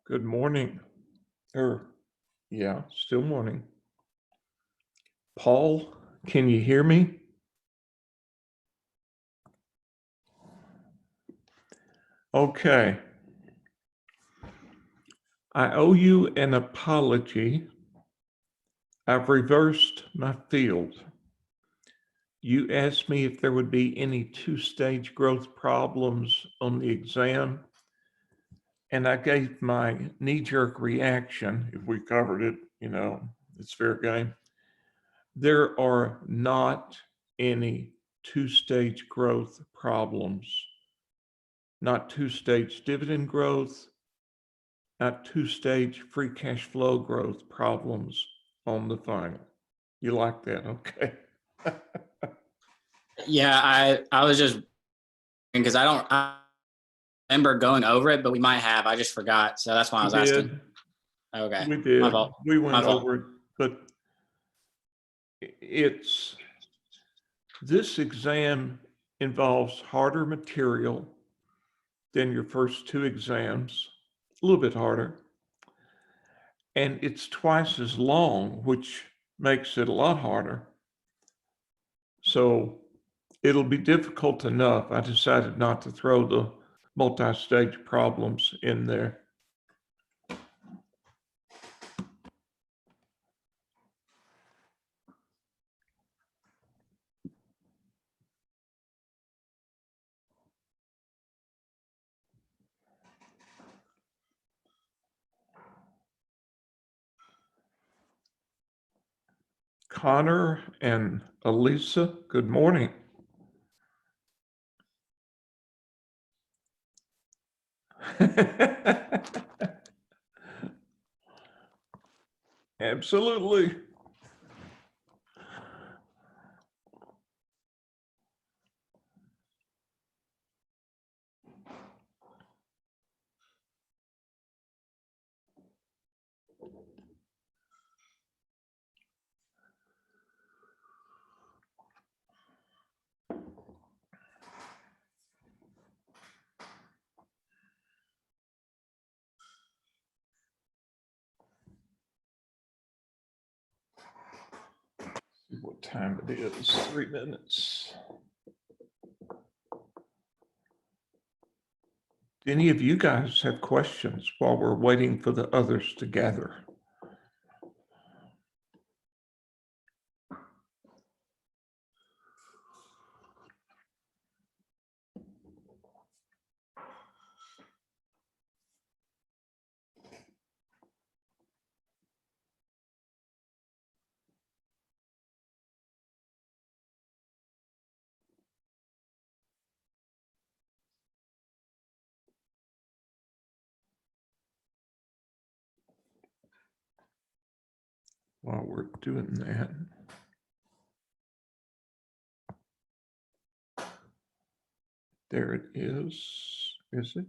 Good morning. Yeah, still morning. Paul, can you hear me? Okay. I owe you an apology. I've reversed my field. You asked me if there would be any two-stage growth problems on the exam, and I gave my knee-jerk reaction. If we covered it, it's fair game. There are not any two-stage growth problems, not two-stage dividend growth, not two-stage free cash flow growth problems on the final. You like that? Okay. Yeah, I was just because I remember going over it, but we might have. I just forgot, so that's why I was asking. Okay, We did. My fault. We went My fault. over it, but this exam involves harder material than your first two exams, a little bit harder. And it's twice as long, which makes it a lot harder. So it'll be difficult enough. I decided not to throw the multi-stage problems in there. Connor and Elisa, good morning. Absolutely. See what time it is. 3 minutes. Do any of you guys have questions while we're waiting for the others to gather? While we're doing that, there it is it?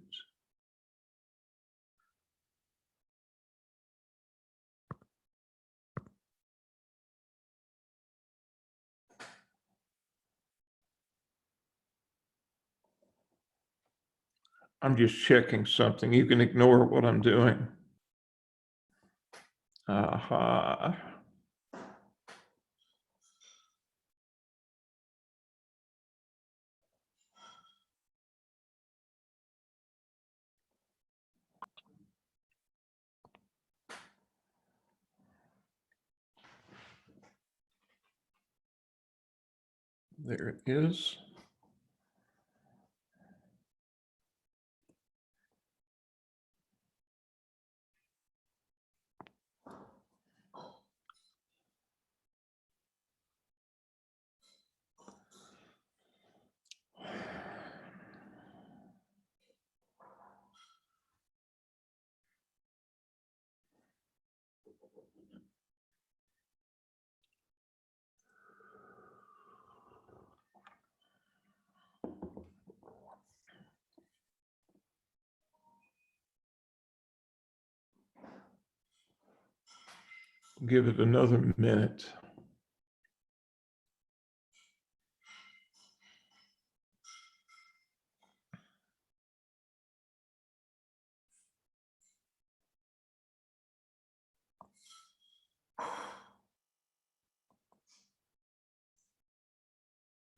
I'm just checking something. You can ignore what I'm doing. Aha. There it is. Give it another minute.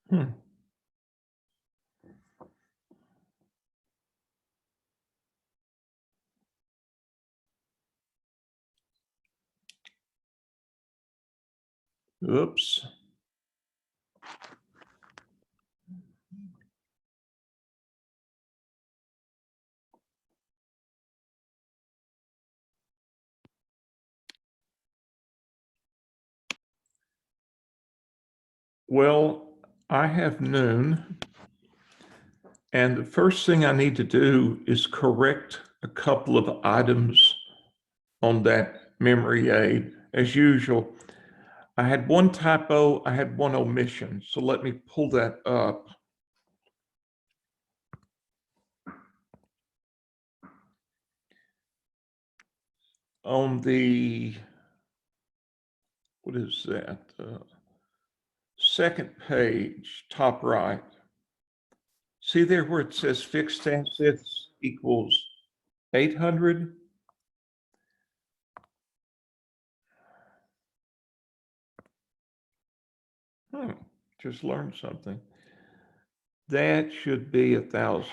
Hmm. Oops. Well, I have noon, and the first thing I need to do is correct a couple of items on that memory aid. As usual, I had one typo, I had one omission, so let me pull that up. On the, what is that? Second page, top right. See there where it says fixed assets equals 800? Just learned something. That should be 1,000.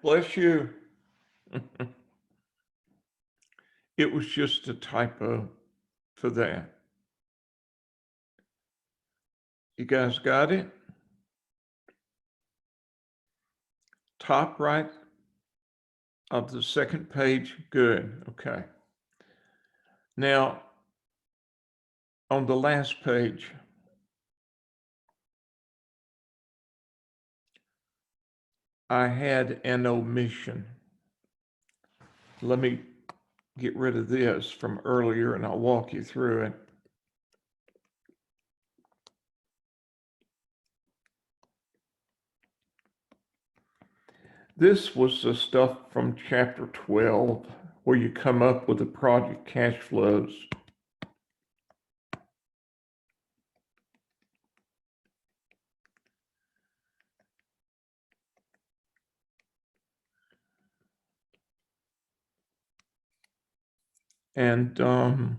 Bless you. It was just a typo for that. You guys got it? Top right of the second page, good, okay. Now, on the last page, I had an omission. Let me get rid of this from earlier and I'll walk you through it. This was the stuff from chapter 12, where you come up with the project cash flows. And all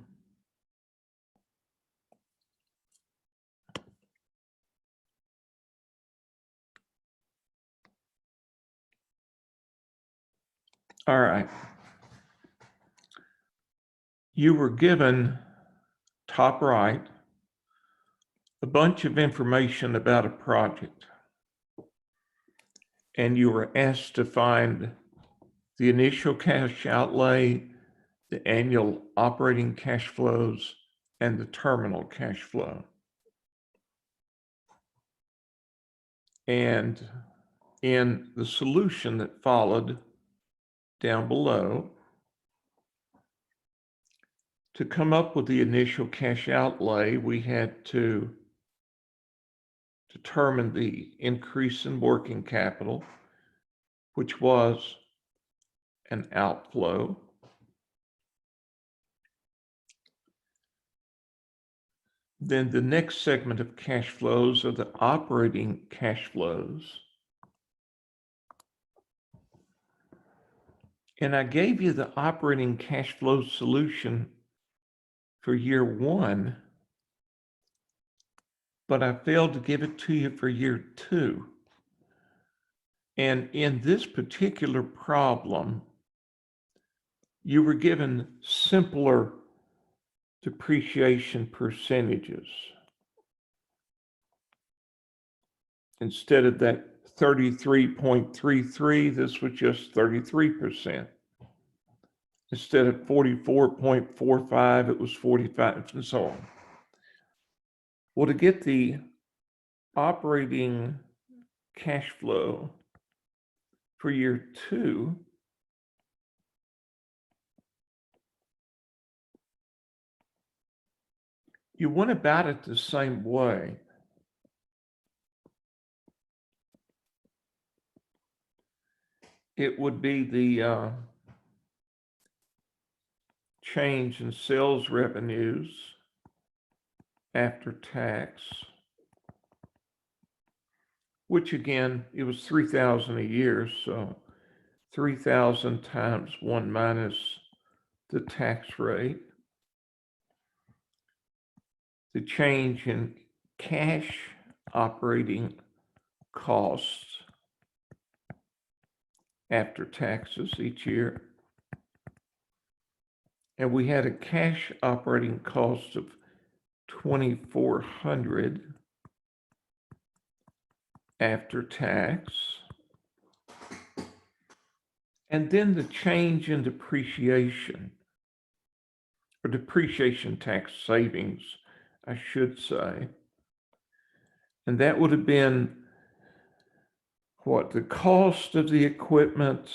right. You were given, top right, a bunch of information about a project. And you were asked to find the initial cash outlay, the annual operating cash flows, and the terminal cash flow. And in the solution that followed down below, to come up with the initial cash outlay, we had to determine the increase in working capital, which was an outflow. Then the next segment of cash flows are the operating cash flows. And I gave you the operating cash flow solution for year one, but I failed to give it to you for year two. And in this particular problem, you were given simpler depreciation percentages. Instead of that 33.33, this was just 33%. Instead of 44.45, it was 45, and so on. Well, to get the operating cash flow for year two, you went about it the same way. It would be the change in sales revenues after tax, which again, it was 3,000 a year, so 3,000 times 1 minus the tax rate. the change in cash operating costs after taxes each year. And we had a cash operating cost of $2,400 after tax. And then the change in depreciation, or depreciation tax savings, I should say. And that would have been what? The cost of the equipment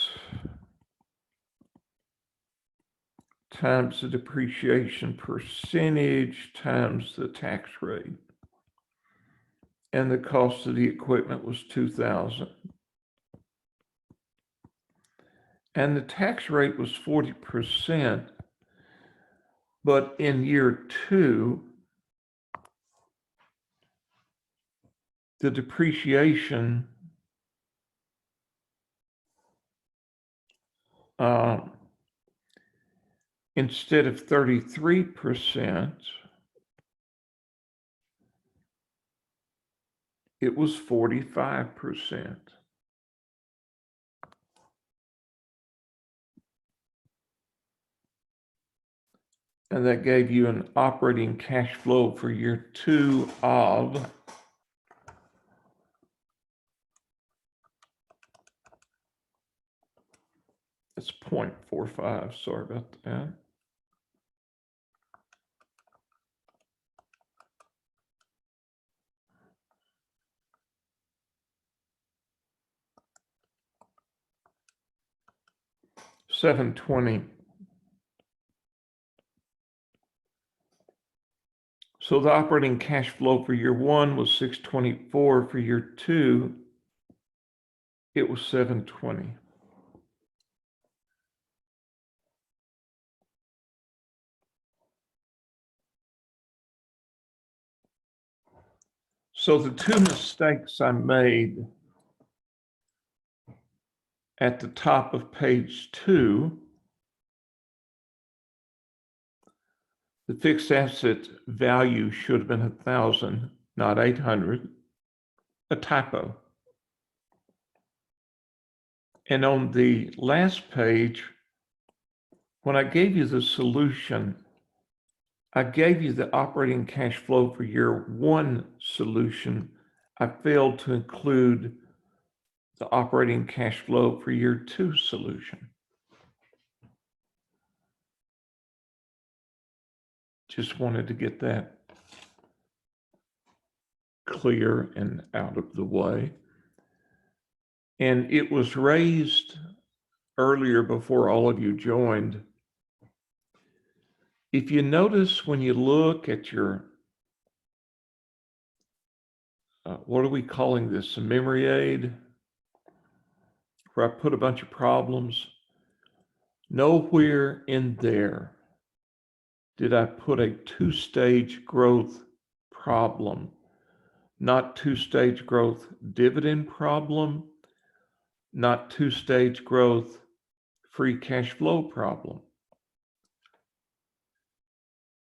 times the depreciation percentage times the tax rate. And the cost of the equipment was $2,000. And the tax rate was 40%. But in year 2, the depreciation instead of 33%, it was 45%. And that gave you an operating cash flow for year 2 of it's 0.45, sorry about that. $720. So the operating cash flow for year 1 was $624. For year 2, it was $720. So the 2 mistakes I made at the top of page 2, the fixed asset value should have been 1,000, not 800, a typo. And on the last page, when I gave you the solution, I gave you the operating cash flow for year 1 solution. I failed to include the operating cash flow for year 2 solution. Just wanted to get that clear and out of the way. And it was raised earlier before all of you joined. If you notice when you look at your, what are we calling this, a memory aid, where I put a bunch of problems, nowhere in there did I put a 2-stage growth problem, not 2-stage growth dividend problem, not 2-stage growth free cash flow problem.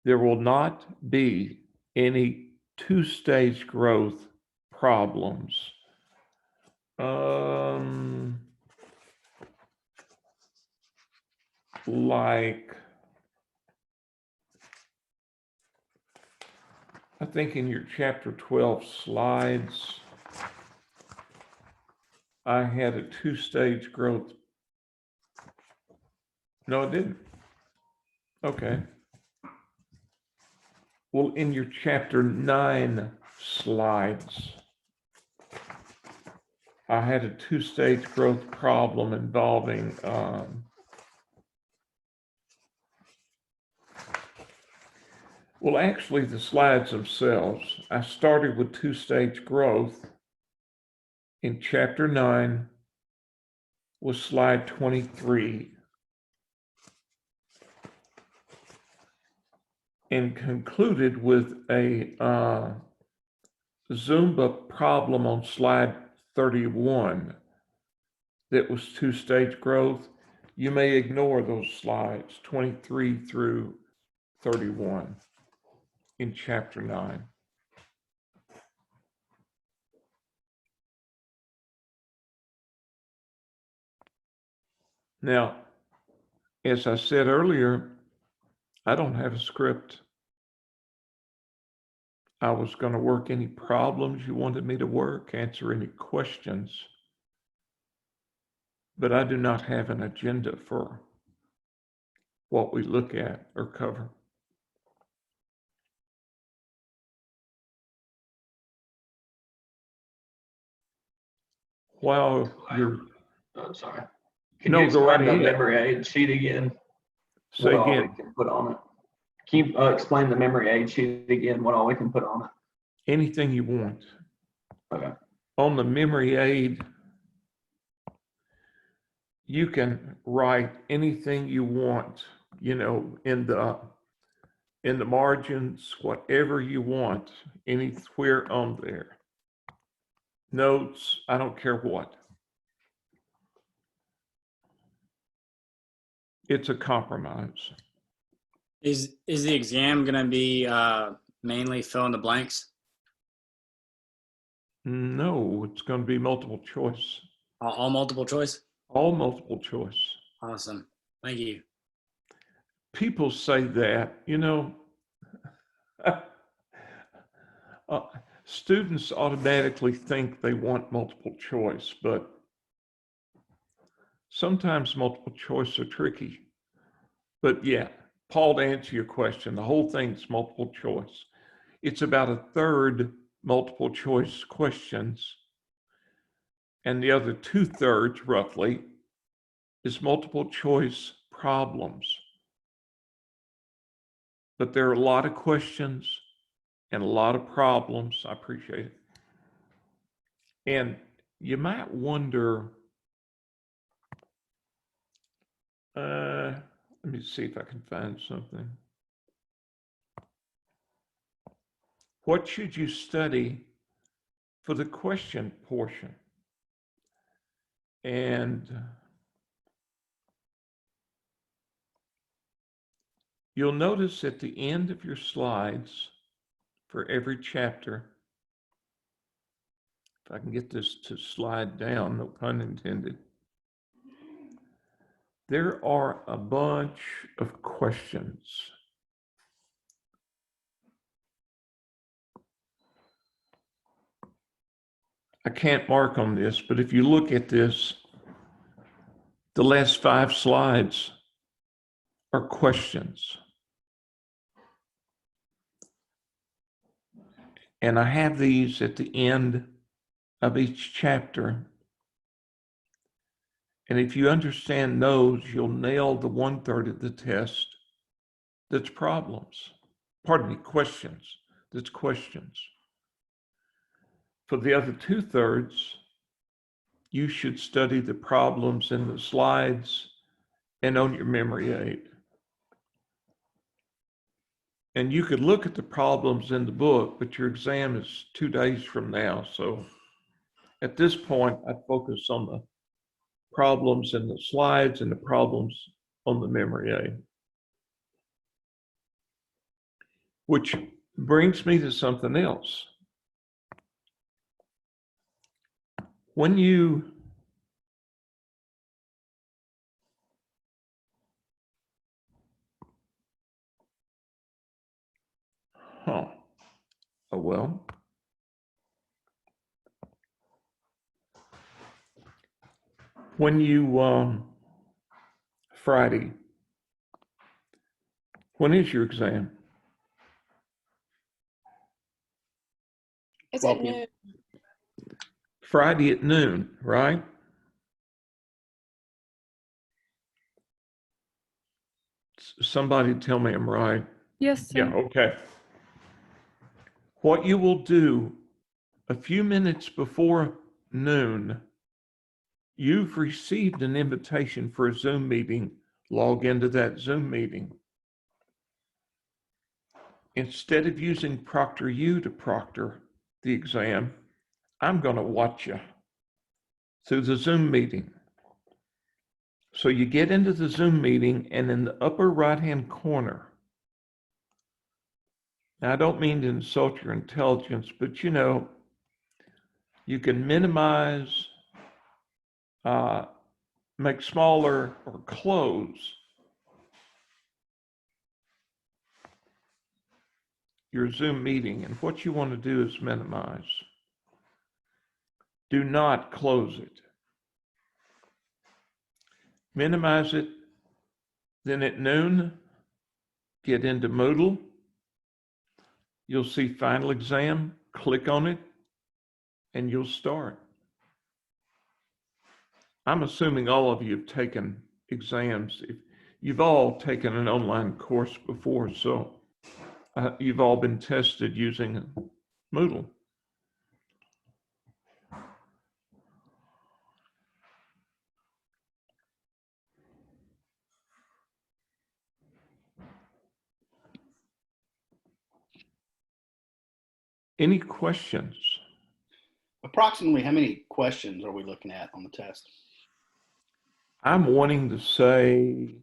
There will not be any 2-stage growth problems. Like, I think in your chapter 12 slides, I had a 2-stage growth. No, it didn't. Okay. Well, in your chapter 9 slides, I had a 2-stage growth problem involving well, actually, the slides themselves, I started with 2-stage growth in chapter 9 with slide 23 and concluded with a Zumba problem on slide 31 that was 2-stage growth. You may ignore those slides, 23 through 31. in chapter 9. Now, as I said earlier, I don't have a script. I was going to work any problems you wanted me to work, answer any questions, but I do not have an agenda for what we look at or cover. While you're... I'm sorry. Can No, you go right explain the ahead. memory aid sheet again? Say What all we again, can put on it? Can you explain the memory aid sheet again? What all we can put on it? anything you want. Okay. On the memory aid, you can write anything you want, you know, in the margins, whatever you want, anywhere on there. Notes, I don't care what. It's a compromise. Is the exam going to be mainly fill in the blanks? No, it's going to be multiple choice. All multiple choice? All multiple choice. Awesome. Thank you. People say that, you know, students automatically think they want multiple choice, but sometimes multiple choice are tricky. But yeah, Paul, to answer your question, the whole thing's multiple choice. It's about a third multiple choice questions, and the other 2/3 roughly is multiple choice problems. But there are a lot of questions and a lot of problems. I appreciate it. And you might wonder, let me see if I can find something. What should you study for the question portion? And you'll notice at the end of your slides for every chapter, if I can get this to slide down, no pun intended, there are a bunch of questions. I can't mark on this, but if you look at this, the last 5 slides are questions. And I have these at the end of each chapter. And if you understand those, you'll nail the 1/3 of the test that's problems. Pardon me, questions. That's questions. For the other 2/3, you should study the problems in the slides and on your memory aid. And you could look at the problems in the book, but your exam is 2 days from now. So at this point, I'd focus on the problems in the slides and the problems on the memory aid. Which brings me to something else. When you oh well, when you Friday, when is your exam? It's at noon. Friday at noon, right? Somebody tell me I'm right. Yes, sir. Yeah, okay. What you will do a few minutes before noon, you've received an invitation for a Zoom meeting. Log into that Zoom meeting. Instead of using ProctorU to proctor the exam, I'm going to watch you through the Zoom meeting. So you get into the Zoom meeting, and in the upper right-hand corner, Now, I don't mean to insult your intelligence, but you know, you can minimize, make smaller, or close your Zoom meeting. And what you want to do is minimize. Do not close it. Minimize it. Then at noon, get into Moodle. You'll see final exam, click on it, and you'll start. I'm assuming all of you have taken exams. If you've all taken an online course before, so you've all been tested using Moodle. Any questions? Approximately how many questions are we looking at on the test? I'm wanting to say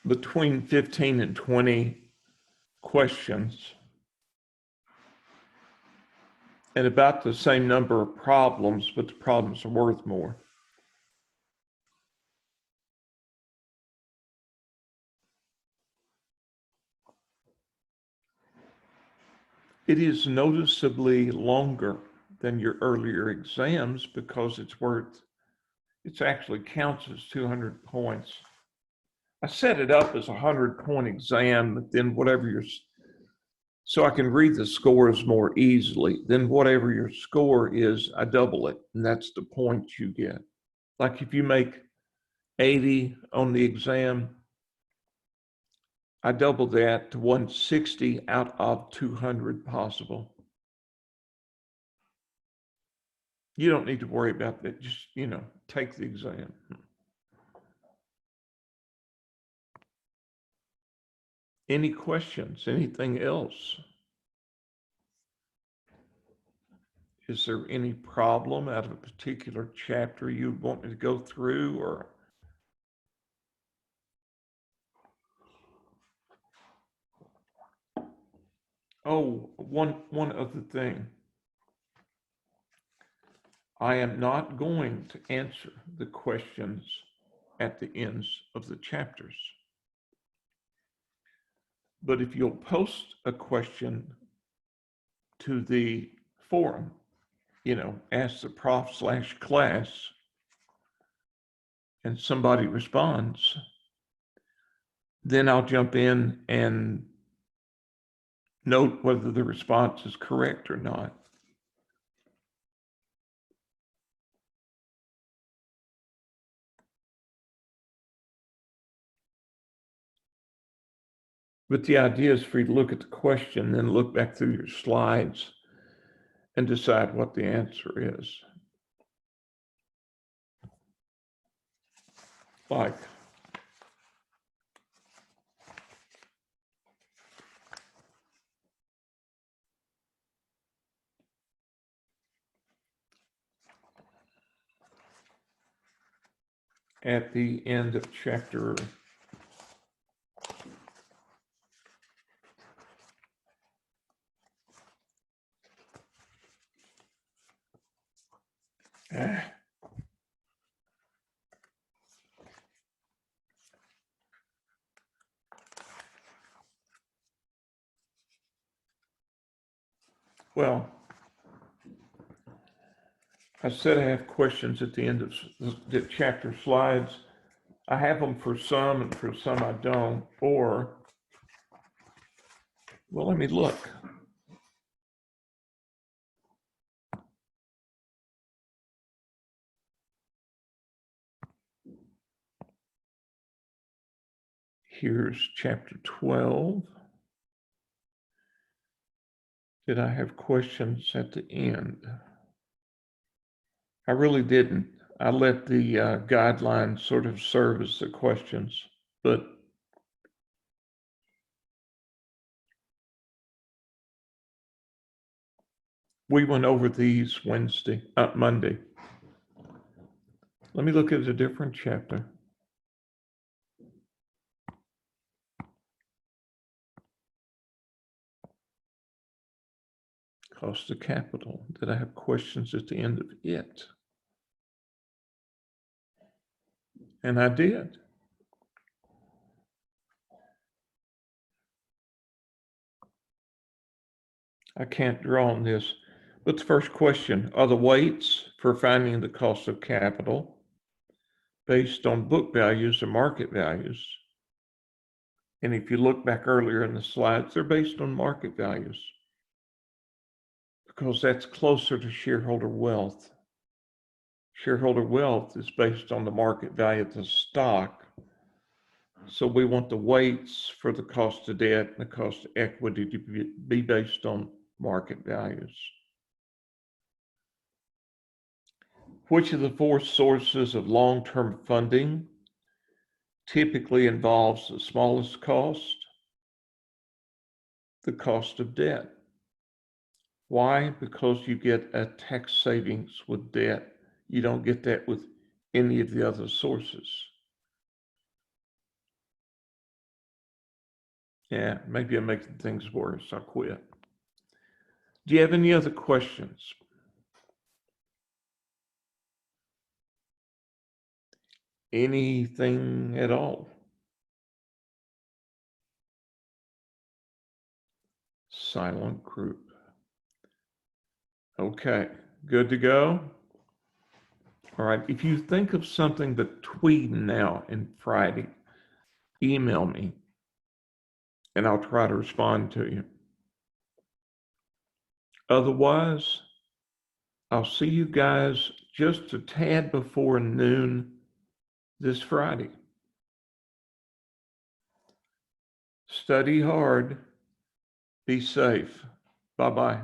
between 15 and 20 questions and about the same number of problems, but the problems are worth more. It is noticeably longer than your earlier exams because it actually counts as 200 points. I set it up as a 100-point exam, but then so I can read the scores more easily. Then whatever your score is, I double it, and that's the points you get. Like if you make 80 on the exam, I double that to 160 out of 200 possible. You don't need to worry about that. Just, take the exam. Any questions? Anything else? Is there any problem out of a particular chapter you want me to go through, or? Oh, one other thing. I am not going to answer the questions at the ends of the chapters. But if you'll post a question to the forum, ask the prof/class, and somebody responds, then I'll jump in and note whether the response is correct or not. But the idea is for you to look at the question, then look back through your slides and decide what the answer is. Like, at the end of chapter well, I said I have questions at the end of the chapter slides. I have them for some and for some I don't, or, well, let me look. Here's chapter 12. Did I have questions at the end? I really didn't. I let the guidelines sort of serve as the questions, but we went over these Monday. Let me look at a different chapter. Cost of capital. Did I have questions at the end of it? And I did. I can't draw on this, but the first question, are the weights for finding the cost of capital based on book values or market values? And if you look back earlier in the slides, they're based on market values because that's closer to shareholder wealth. Shareholder wealth is based on the market value of the stock. So we want the weights for the cost of debt and the cost of equity to be based on market values. Which of the four sources of long-term funding typically involves the smallest cost? The cost of debt. Why? Because you get a tax savings with debt. You don't get that with any of the other sources. Yeah, maybe I'm making things worse. I'll quit. Do you have any other questions? Anything at all? Silent group. Okay, good to go? All right, if you think of something between now and Friday, email me and I'll try to respond to you. Otherwise, I'll see you guys just a tad before noon this Friday. Study hard. Be safe. Bye-bye.